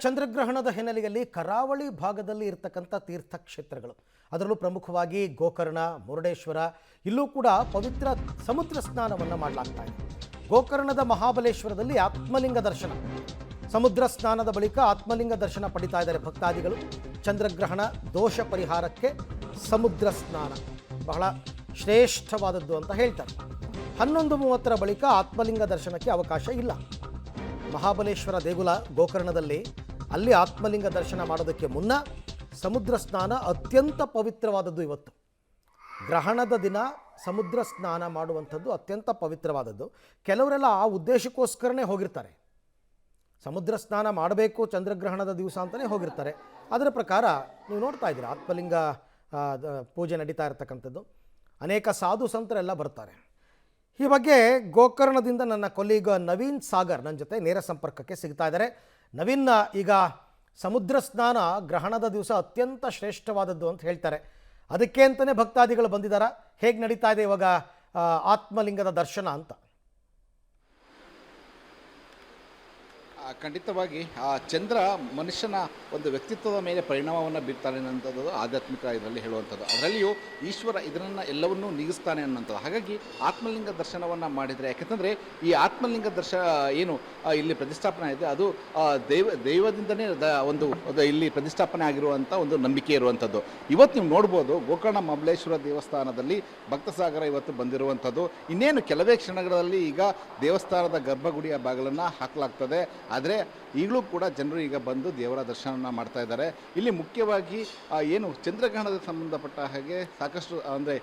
ಚಂದ್ರಗ್ರಹಣದ ಹಿನ್ನೆಲೆಯಲ್ಲಿ ಕರಾವಳಿ ಭಾಗದಲ್ಲಿ ಇರತಕ್ಕಂಥ ತೀರ್ಥಕ್ಷೇತ್ರಗಳು ಅದರಲ್ಲೂ ಪ್ರಮುಖವಾಗಿ ಗೋಕರ್ಣ ಮುರುಡೇಶ್ವರ ಇಲ್ಲೂ ಕೂಡ ಪವಿತ್ರ ಸಮುದ್ರ ಸ್ನಾನವನ್ನು ಮಾಡಲಾಗ್ತಾ ಇದೆ. ಗೋಕರ್ಣದ ಮಹಾಬಲೇಶ್ವರದಲ್ಲಿ ಆತ್ಮಲಿಂಗ ದರ್ಶನ, ಸಮುದ್ರ ಸ್ನಾನದ ಬಳಿಕ ಆತ್ಮಲಿಂಗ ದರ್ಶನ ಪಡಿತಾ ಇದ್ದಾರೆ ಭಕ್ತಾದಿಗಳು. ಚಂದ್ರಗ್ರಹಣ ದೋಷ ಪರಿಹಾರಕ್ಕೆ ಸಮುದ್ರ ಸ್ನಾನ ಬಹಳ ಶ್ರೇಷ್ಠವಾದದ್ದು ಅಂತ ಹೇಳ್ತಾರೆ. 11:30 ಬಳಿಕ ಆತ್ಮಲಿಂಗ ದರ್ಶನಕ್ಕೆ ಅವಕಾಶ ಇಲ್ಲ. ಮಹಾಬಲೇಶ್ವರ ದೇಗುಲ ಗೋಕರ್ಣದಲ್ಲಿ ಅಲ್ಲಿ ಆತ್ಮಲಿಂಗ ದರ್ಶನ ಮಾಡೋದಕ್ಕೆ ಮುನ್ನ ಸಮುದ್ರ ಸ್ನಾನ ಅತ್ಯಂತ ಪವಿತ್ರವಾದದ್ದು. ಇವತ್ತು ಗ್ರಹಣದ ದಿನ ಸಮುದ್ರ ಸ್ನಾನ ಮಾಡುವಂಥದ್ದು ಅತ್ಯಂತ ಪವಿತ್ರವಾದದ್ದು. ಕೆಲವರೆಲ್ಲ ಆ ಉದ್ದೇಶಕ್ಕೋಸ್ಕರನೇ ಹೋಗಿರ್ತಾರೆ, ಸಮುದ್ರ ಸ್ನಾನ ಮಾಡಬೇಕು ಚಂದ್ರಗ್ರಹಣದ ದಿವಸ ಅಂತಲೇ ಹೋಗಿರ್ತಾರೆ. ಅದರ ಪ್ರಕಾರ ನೀವು ನೋಡ್ತಾ ಇದ್ದೀರಾ ಆತ್ಮಲಿಂಗ ಪೂಜೆ ನಡೀತಾ ಇರತಕ್ಕಂಥದ್ದು. ಅನೇಕ ಸಾಧು ಸಂತರೆಲ್ಲ ಬರ್ತಾರೆ. ಈ ಬಗ್ಗೆ ಗೋಕರ್ಣದಿಂದ ನನ್ನ ಕೊಲೀಗ ನವೀನ್ ಸಾಗರ್ ನನ್ನ ಜೊತೆ ನೇರ ಸಂಪರ್ಕಕ್ಕೆ ಸಿಗ್ತಾ ಇದ್ದಾರೆ. ನವೀನ್, ಈಗ ಸಮುದ್ರ ಸ್ನಾನ ಗ್ರಹಣದ ದಿವಸ ಅತ್ಯಂತ ಶ್ರೇಷ್ಠವಾದದ್ದು ಅಂತ ಹೇಳ್ತಾರೆ, ಅದಕ್ಕೆ ಅಂತಲೇ ಭಕ್ತಾದಿಗಳು ಬಂದಿದ್ದಾರಾ? ಹೇಗೆ ನಡೀತಾ ಇದೆ ಇವಾಗ ಆತ್ಮಲಿಂಗದ ದರ್ಶನ ಅಂತ? ಖಂಡಿತವಾಗಿ ಆ ಚಂದ್ರ ಮನುಷ್ಯನ ಒಂದು ವ್ಯಕ್ತಿತ್ವದ ಮೇಲೆ ಪರಿಣಾಮವನ್ನು ಬೀರ್ತಾನೆ ಅನ್ನೋಂಥದ್ದು ಆಧ್ಯಾತ್ಮಿಕ ಇದರಲ್ಲಿ ಹೇಳುವಂಥದ್ದು. ಅದರಲ್ಲಿಯೂ ಈಶ್ವರ ಇದನ್ನು ಎಲ್ಲವನ್ನೂ ನೀಗಿಸ್ತಾನೆ ಅನ್ನೋಂಥದ್ದು. ಹಾಗಾಗಿ ಆತ್ಮಲಿಂಗ ದರ್ಶನವನ್ನು ಮಾಡಿದರೆ, ಯಾಕೆಂತಂದರೆ ಈ ಆತ್ಮಲಿಂಗ ದರ್ಶನ ಏನು ಇಲ್ಲಿ ಪ್ರತಿಷ್ಠಾಪನೆ ಇದೆ ಅದು ದೈವದಿಂದನೇ ಒಂದು ಇಲ್ಲಿ ಪ್ರತಿಷ್ಠಾಪನೆ ಆಗಿರುವಂಥ ಒಂದು ನಂಬಿಕೆ ಇರುವಂಥದ್ದು. ಇವತ್ತು ನೀವು ನೋಡ್ಬೋದು ಗೋಕರ್ಣ ಮಹಾಬಲೇಶ್ವರ ದೇವಸ್ಥಾನದಲ್ಲಿ ಭಕ್ತಸಾಗರ ಇವತ್ತು ಬಂದಿರುವಂಥದ್ದು. ಇನ್ನೇನು ಕೆಲವೇ ಕ್ಷಣಗಳಲ್ಲಿ ಈಗ ದೇವಸ್ಥಾನದ ಗರ್ಭಗುಡಿಯ ಬಾಗಿಲನ್ನು ಹಾಕಲಾಗ್ತದೆ. ಆದರೆ ಈಗಲೂ ಕೂಡ ಜನರು ಈಗ ಬಂದು ದೇವರ ದರ್ಶನ ಮಾಡ್ತಾ ಇದ್ದಾರೆ. ಇಲ್ಲಿ ಮುಖ್ಯವಾಗಿ ಏನು ಚಂದ್ರಗ್ರಹಣದ ಸಂಬಂಧಪಟ್ಟ ಹಾಗೆ ಸಾಕಷ್ಟು ಅಂದರೆ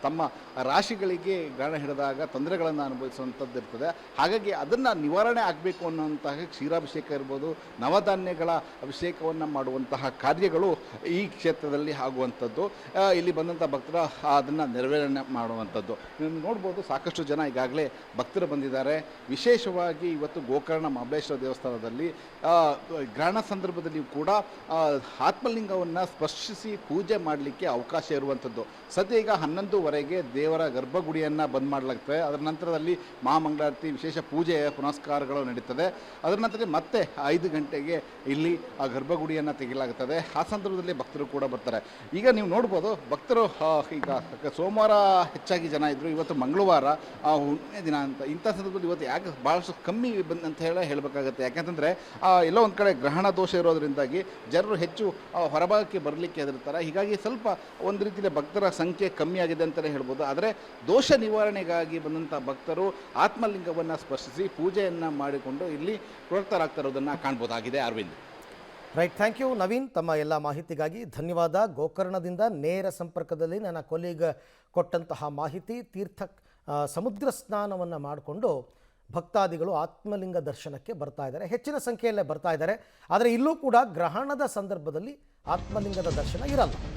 ತಮ್ಮ ರಾಶಿಗಳಿಗೆ ಗ್ರಹಣ ಹಿಡಿದಾಗ ತೊಂದರೆಗಳನ್ನು ಅನುಭವಿಸುವಂಥದ್ದು ಇರ್ತದೆ. ಹಾಗಾಗಿ ಅದನ್ನು ನಿವಾರಣೆ ಆಗಬೇಕು ಅನ್ನುವಂತಹ ಕ್ಷೀರಾಭಿಷೇಕ ಇರ್ಬೋದು, ನವಧಾನ್ಯಗಳ ಅಭಿಷೇಕವನ್ನು ಮಾಡುವಂತಹ ಕಾರ್ಯಗಳು ಈ ಕ್ಷೇತ್ರದಲ್ಲಿ ಆಗುವಂಥದ್ದು. ಇಲ್ಲಿ ಬಂದಂಥ ಭಕ್ತರ ಅದನ್ನು ನೆರವೇರಣೆ ಮಾಡುವಂಥದ್ದು ನೀವು ನೋಡ್ಬೋದು. ಸಾಕಷ್ಟು ಜನ ಈಗಾಗಲೇ ಭಕ್ತರು ಬಂದಿದ್ದಾರೆ. ವಿಶೇಷವಾಗಿ ಇವತ್ತು ಗೋಕರ್ಣ ಮಹಾಬಲೇಶ್ವರ ದೇವಸ್ಥಾನದಲ್ಲಿ ಗ್ರಹಣ ಸಂದರ್ಭದಲ್ಲಿಯೂ ಕೂಡ ಆತ್ಮಲಿಂಗವನ್ನು ಸ್ಪರ್ಶಿಸಿ ಪೂಜೆ ಮಾಡಲಿಕ್ಕೆ ಅವಕಾಶ ಇರುವಂಥದ್ದು. ಸದ್ಯ ಈಗ 11:30ಗೆ ದೇವರ ಗರ್ಭಗುಡಿಯನ್ನು ಬಂದ್ ಮಾಡಲಾಗ್ತದೆ. ಅದರ ನಂತರದಲ್ಲಿ ಮಹಾಮಂಗಳಾರತಿ ವಿಶೇಷ ಪೂಜೆ ಪುನಸ್ಕಾರಗಳು ನಡೀತದೆ. ಅದರ ನಂತರ ಮತ್ತೆ 5 ಗಂಟೆಗೆ ಇಲ್ಲಿ ಆ ಗರ್ಭಗುಡಿಯನ್ನು ತೆಗೆಯಲಾಗುತ್ತದೆ. ಆ ಸಂದರ್ಭದಲ್ಲಿ ಭಕ್ತರು ಕೂಡ ಬರ್ತಾರೆ. ಈಗ ನೀವು ನೋಡ್ಬೋದು ಭಕ್ತರು ಈಗ ಸೋಮವಾರ ಹೆಚ್ಚಾಗಿ ಜನ ಇದ್ದರು, ಇವತ್ತು ಮಂಗಳವಾರ ಹುಣ್ಣಿಮೆ ದಿನ ಅಂತ. ಇಂಥ ಸಂದರ್ಭದಲ್ಲಿ ಇವತ್ತು ಯಾಕೆ ಭಾಳಷ್ಟು ಕಮ್ಮಿ ಅಂತ ಹೇಳಬೇಕಾಗುತ್ತೆ. ಯಾಕೆಂತಂದರೆ ಎಲ್ಲೋ ಒಂದು ಕಡೆ ಗ್ರಹಣ ದೋಷ ಇರೋದರಿಂದಾಗಿ ಜನರು ಹೆಚ್ಚು ಹೊರಭಾಗಕ್ಕೆ ಬರಲಿಕ್ಕೆ ಹೆದರ್ತಾರೆ. ಹೀಗಾಗಿ ಸ್ವಲ್ಪ ಒಂದು ರೀತಿಯ ಭಕ್ತರ ಸಂಖ್ಯೆ ಕಮ್ಮಿ ಆಗಿದೆ ಅಂತಲೇ ಹೇಳ್ಬೋದು. ಆದರೆ ದೋಷ ನಿವಾರಣೆಗಾಗಿ ಬಂದಂಥ ಭಕ್ತರು ಆತ್ಮಲಿಂಗವನ್ನು ಸ್ಪರ್ಶಿಸಿ ಪೂಜೆಯನ್ನು ಮಾಡಿಕೊಂಡು ಇಲ್ಲಿ ಪ್ರವೃತ್ತರಾಗ್ತಾ ಇರೋದನ್ನು ಕಾಣ್ಬೋದಾಗಿದೆ. Arvind. Right, thank you Naveen, ತಮ್ಮ ಎಲ್ಲ ಮಾಹಿತಿಗಾಗಿ ಧನ್ಯವಾದ. ಗೋಕರ್ಣದಿಂದ ನೇರ ಸಂಪರ್ಕದಲ್ಲಿ ನನ್ನ ಕೊಲೀಗ್ ಕೊಟ್ಟಂತಹ ಮಾಹಿತಿ. ಸಮುದ್ರ ಸ್ನಾನವನ್ನು ಮಾಡಿಕೊಂಡು ಭಕ್ತಾದಿಗಳು ಆತ್ಮಲಿಂಗ ದರ್ಶನಕ್ಕೆ ಬರ್ತಾ ಇದ್ದಾರೆ, ಹೆಚ್ಚಿನ ಸಂಖ್ಯೆಯಲ್ಲೇ ಬರ್ತಾ ಇದ್ದಾರೆ. ಆದರೆ ಇಲ್ಲೂ ಕೂಡ ಗ್ರಹಣದ ಸಂದರ್ಭದಲ್ಲಿ ಆತ್ಮಲಿಂಗದ ದರ್ಶನ ಇರಲ್ಲ.